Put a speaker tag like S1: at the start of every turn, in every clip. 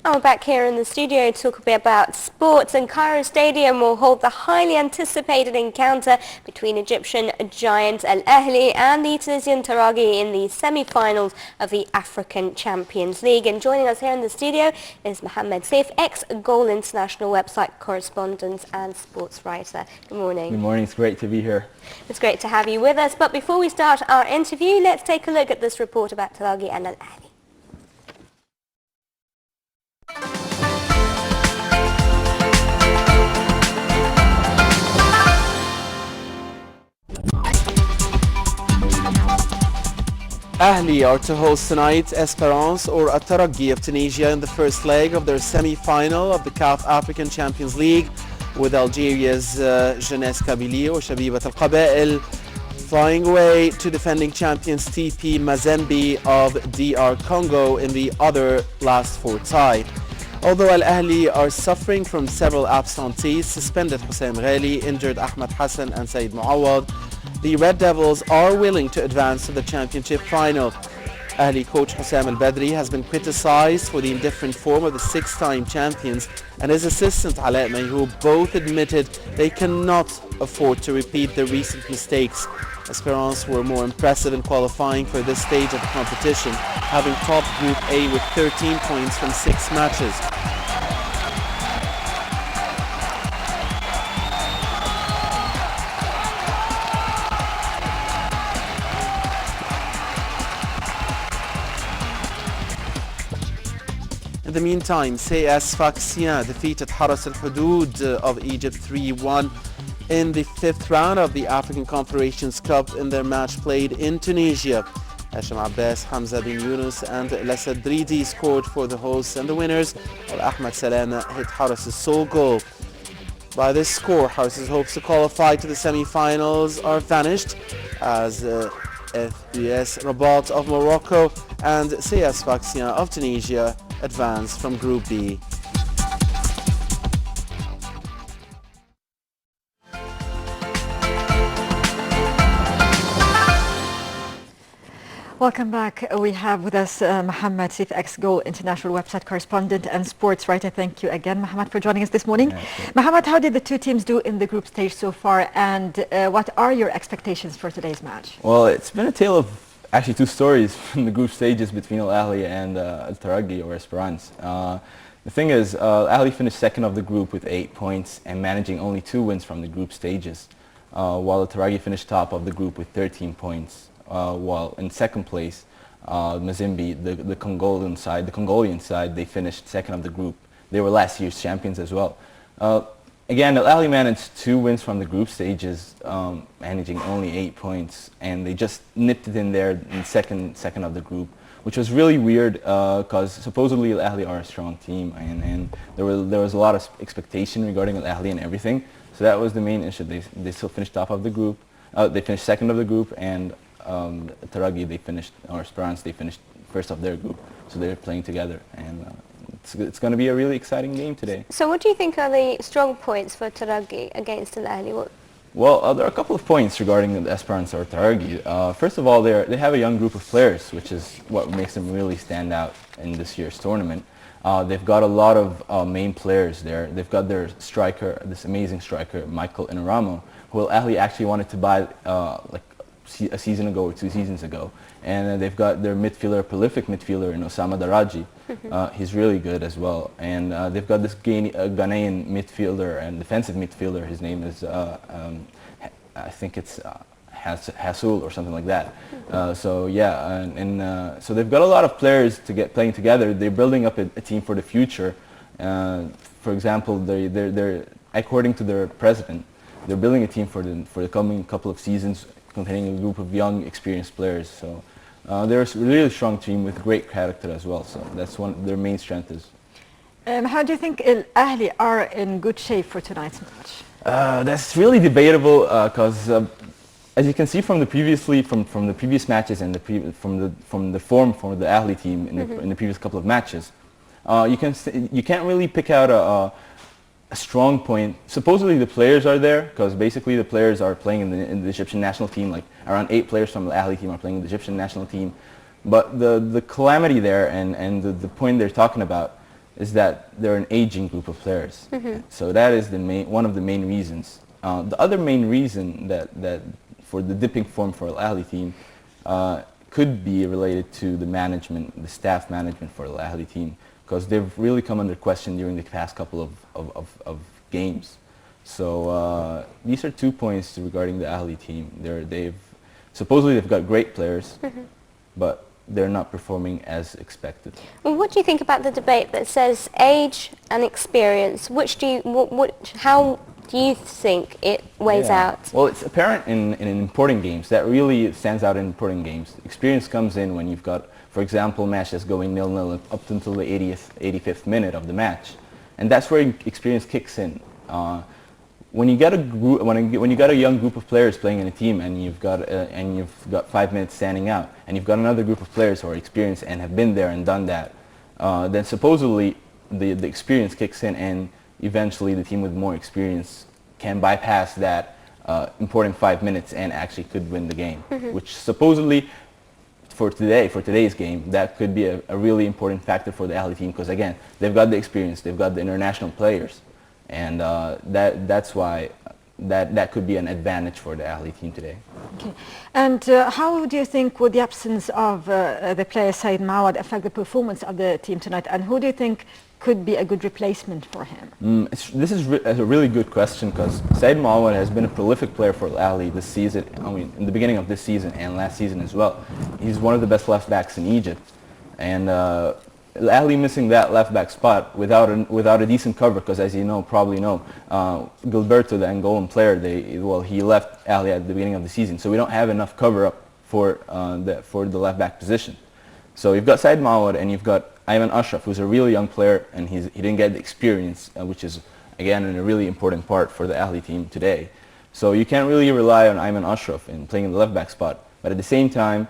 S1: We're back here in the studio to talk a bit about sports, and Cairo Stadium will hold the highly anticipated encounter between Egyptian giants Al-Ahly and the Tunisian Taraji in the semi-finals of the African Champions League. And joining us here in the studio is Mohamed Seif, ex-Goal International website correspondent and sports writer. Good morning.
S2: Good morning. It's great to be here.
S1: It's great to have you with us. But before we start our interview, let's take a look at this report about Taraji and Al-Ahly.
S3: Ahly are to host tonight Esperance or Taraji of Tunisia in the first leg of their semi-final of the CAF African Champions League, with Algeria's Jeunesse Kabylie or Shabibat Al-Qaba'il flying away to defending champions TP Mazembe of DR Congo in the other last four tie. Although Al-Ahly are suffering from several absentees, suspended Hussein Ghali, injured Ahmed Hassan and Said Muawad, the Red Devils are willing to advance to the championship final. Ahly coach Hussam Al-Badri has been criticized for the indifferent form of the six-time champions, and his assistant Alaa Mayhoub both admitted they cannot afford to repeat their recent mistakes. Esperance were more impressive in qualifying for this stage of the competition, having topped Group A with 13 points from 6 matches. In the meantime, CAF defeated Haras Al-Hudud of Egypt 3-1 in the 5th round of the African Confederations Cup in their match played in Tunisia. Hashim Abbas, Hamza bin Yunus and Lasad Dridi scored for the hosts, and the winners, while Ahmed Salama hit Haras' sole goal. By this score, Haras' hopes to qualify to the semi-finals are vanished, as FBS Rabat of Morocco and CAF of Tunisia advanced from Group B.
S4: Welcome back. We have with us Mohamed Seif, ex-Goal International website correspondent and sports writer. Thank you again, Mohamed, for joining us this morning. Mohamed, how did the two teams do in the group stage so far, and what are your expectations for today's match?
S2: Well, it's been a tale of actually two stories from the group stages between Al-Ahly and Taraji or Esperance. The thing is, Al-Ahly finished second of the group with 8 points and managing only 2 wins from the group stages, while Taraji finished top of the group with 13 points. While in second place, Mazembe, the Congolian side, they finished second of the group. They were last year's champions as well. Again, Al-Ahly managed 2 wins from the group stages, managing only 8 points, and they just nipped it in there in second of the group, which was really weird because supposedly Al-Ahly are a strong team, and there was a lot of expectation regarding Al-Ahly and everything. So that was the main issue. They still finished top of the group. They finished second of the group, and Taraji, or Esperance, they finished first of their group. So they're playing together, and it's going to be a really exciting game today.
S1: So what do you think are the strong points for Taraji against Al-Ahly?
S2: Well, there are a couple of points regarding the Esperance or Taraji. First of all, they have a young group of players, which is what makes them really stand out in this year's tournament. They've got a lot of main players there. They've got their striker, this amazing striker, Michael Inaramo, who Al-Ahly actually wanted to buy like a season ago or 2 seasons ago. And they've got their prolific midfielder in Osama Taraji. He's really good as well. And they've got this Ghanaian midfielder and defensive midfielder. His name is, I think it's Hassoul or something like that. So yeah, so they've got a lot of players playing together. They're building up a team for the future. For example, they're according to their president, they're building a team for the coming couple of seasons, containing a group of young, experienced players. So they're a really strong team with great character as well. So that's one their main strength is.
S4: How do you think Al-Ahly are in good shape for tonight's match?
S2: That's really debatable because, as you can see from the previous matches and from the form for the Ahly team in the previous couple of matches, you can't really pick out a strong point. Supposedly the players are there because basically the players are playing in the Egyptian national team. Like around 8 players from the Ahly team are playing in the Egyptian national team. But the calamity there and the point they're talking about is that they're an aging group of players. So that is one of the main reasons. The other main reason that for the dipping form for Al-Ahly team could be related to the management, the staff management for Al-Ahly team, because they've really come under question during the past couple of games. So these are 2 points regarding the Ahly team. Supposedly they've got great players, but they're not performing as expected.
S1: Well, what do you think about the debate that says age and experience? How do you think it weighs out?
S2: Well, it's apparent in important games. That really stands out in important games. Experience comes in when you've got, for example, a match that's going 0-0 up until the 85th minute of the match, and that's where experience kicks in. When you got a group, when you got a young group of players playing in a team, and you've got 5 minutes standing out, and you've got another group of players who are experienced and have been there and done that, then supposedly the experience kicks in, and eventually the team with more experience can bypass that important 5 minutes and actually could win the game. Which supposedly for today's game, that could be a really important factor for the Ahly team, because again, they've got the experience, they've got the international players. And that's why that could be an advantage for the Ahly team today.
S4: Okay. And how do you think would the absence of the player Said Mawad affect the performance of the team tonight? And who do you think could be a good replacement for him?
S2: This is a really good question, because Said Mawad has been a prolific player for Al-Ahly this season. I mean, in the beginning of this season and last season as well. He's one of the best left backs in Egypt. And Al-Ahly missing that left back spot without a decent cover, because as you probably know, Gilberto, the Angolan player, he left Al-Ahly at the beginning of the season, so we don't have enough cover up for the left back position. So you've got Said Mawad and you've got Ayman Ashraf, who's a really young player, and he didn't get the experience, which is again a really important part for the Ahly team today. So you can't really rely on Ayman Ashraf in playing in the left back spot, but at the same time,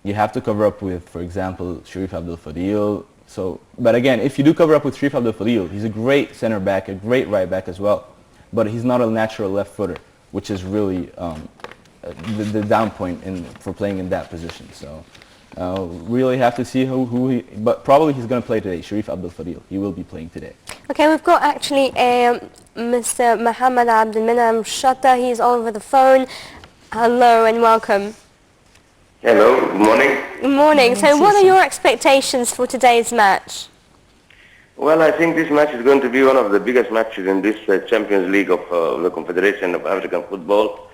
S2: you have to cover up with, for example, Sharif Abdel Fadil. But again, if you do cover up with Sharif Abdel Fadil, he's a great center back, a great right back as well. But he's not a natural left footer, which is really the down point for playing in that position. So really have to see but probably he's going to play today, Sharif Abdel Fadil. He will be playing today.
S1: Okay, we've got actually Mr. Mohamed Abdelminam Shatta. He's over the phone. Hello and welcome.
S5: Hello, good morning.
S1: Good morning. So what are your expectations for today's match?
S5: Well, I think this match is going to be one of the biggest matches in this Champions League of the Confederation of African Football,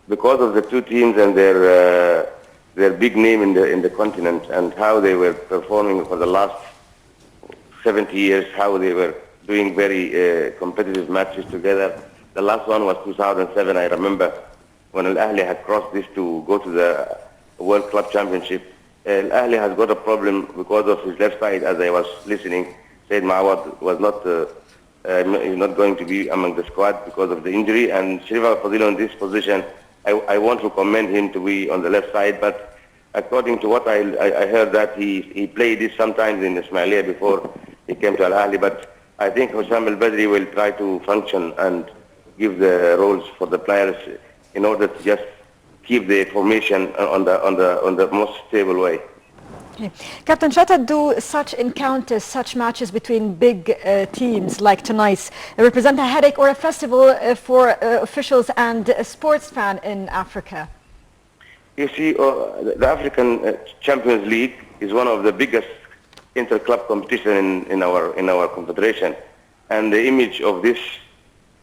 S5: because of the two teams and their big name in the continent, and how they were performing for the last 70 years, how they were doing very competitive matches together. The last one was 2007, I remember, when Al-Ahly had crossed this to go to the World Club Championship. Al-Ahly has got a problem because of his left side. As I was listening, Said Mawad was not going to be among the squad because of the injury, and Sharif Al-Fadil in this position, I want to commend him to be on the left side, but according to what I heard, that he played this sometimes in Ismailia before he came to Al-Ahly, but I think Hussam Al-Badri will try to function and give the roles for the players in order to just keep the formation on the most stable way.
S4: Okay. Captain Shatta, do such encounters, such matches between big teams like tonight's represent a headache or a festival for officials and a sports fan in Africa?
S5: You see, the African Champions League is one of the biggest inter-club competition in our confederation, and the image of this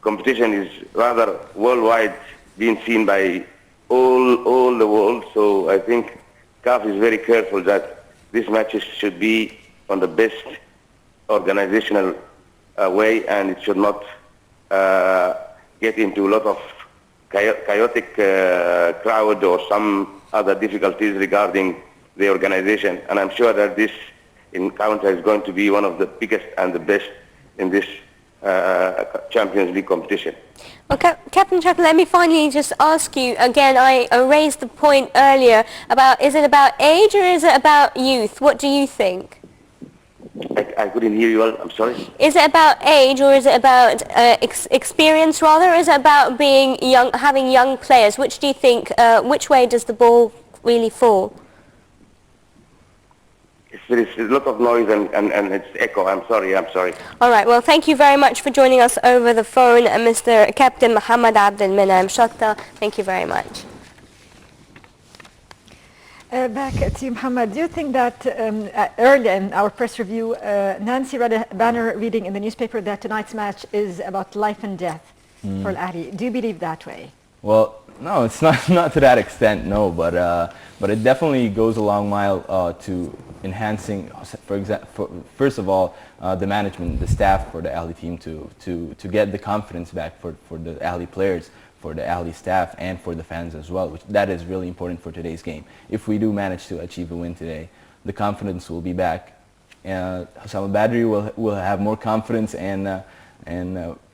S5: competition is rather worldwide, being seen by all the world. So I think CAF is very careful that these matches should be on the best organizational way, and it should not get into a lot of chaotic crowd or some other difficulties regarding the organization. And I'm sure that this encounter is going to be one of the biggest and the best in this Champions League competition.
S1: Well, Captain Shatta, let me finally just ask you again. I raised the point earlier about, is it about age or is it about youth? What do you think?
S5: I couldn't hear you well. I'm sorry.
S1: Is it about age or is it about experience rather? Or is it about being young, having young players? Which do you think? Which way does the ball really fall?
S5: There's a lot of noise and it's echo. I'm sorry.
S1: All right, well, thank you very much for joining us over the phone, Mr. Captain Mohamed Abdelmenem Shatta. Thank you very much.
S4: Back to you, Mohammed. Do you think that earlier in our press review, Nancy read a banner reading in the newspaper that tonight's match is about life and death for Al-Ahly? Do you believe that way?
S2: Well, no, it's not to that extent, no. But it definitely goes a long mile to enhancing, for example, first of all, the management, the staff for the Al-Ahly team to get the confidence back for the Al-Ahly players, for the Al-Ahly staff, and for the fans as well. That is really important for today's game. If we do manage to achieve a win today, the confidence will be back. Hussam al-Badri will have more confidence and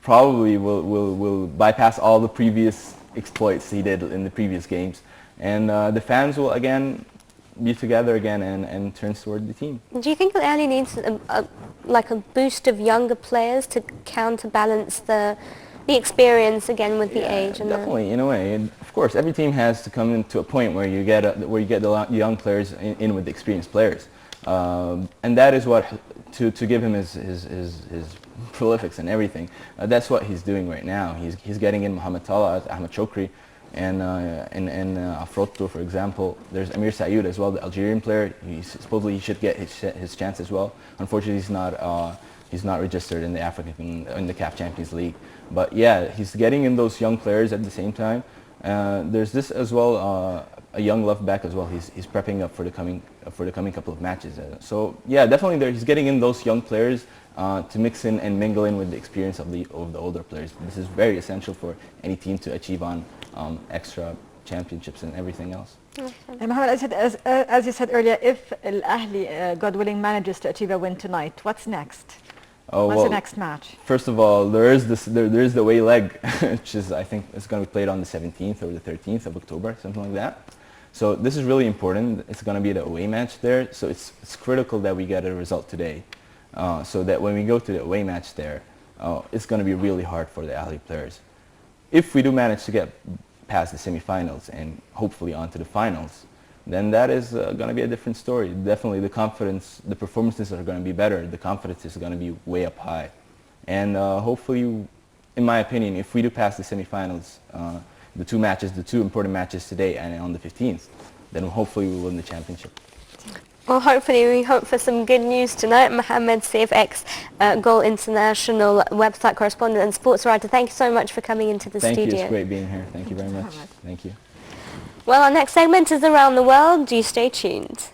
S2: probably will bypass all the previous exploits he did in the previous games. And the fans will again be together again and turn toward the team.
S1: Do you think that Al-Ahly needs like a boost of younger players to counterbalance the experience again with the age? And
S2: definitely, in a way. And of course, every team has to come into a point where you get the young players in with the experienced players, and that is what to give him his prolifics and everything. That's what he's doing right now. He's getting in Mohamed Salah, Ahmed Chokri, and Afroto, for example. There's Amir Sayoud as well, the Algerian player. Supposedly he should get his chance as well. Unfortunately, he's not registered in the CAF Champions League. But yeah, he's getting in those young players at the same time. There's this as well, a young left back as well. He's prepping up for the coming couple of matches. So yeah, definitely he's getting in those young players to mix in and mingle in with the experience of the older players. This is very essential for any team to achieve on extra championships and everything else.
S4: And Mohammed, as you said earlier, if Al-Ahly, God willing, manages to achieve a win tonight, what's next? What's the next match?
S2: First of all, there is the away leg, which is, I think, it's going to be played on the 17th or the 13th of October, something like that. So this is really important. It's going to be the away match there. So it's critical that we get a result today, so that when we go to the away match there, it's going to be really hard for the Al-Ahly players. If we do manage to get past the semifinals and hopefully onto the finals, then that is going to be a different story. Definitely the confidence, the performances are going to be better. The confidence is going to be way up high. And hopefully, in my opinion, if we do pass the semifinals, the two important matches today and on the 15th, then hopefully we will win the championship.
S1: Well, hopefully we hope for some good news tonight. Mohamed Seif, ex-Goal International website correspondent and sports writer, thank you so much for coming into the studio.
S2: Thank you. It's great being here. Thank you very much. Thank you.
S1: Well, our next segment is Around the World. Do stay tuned.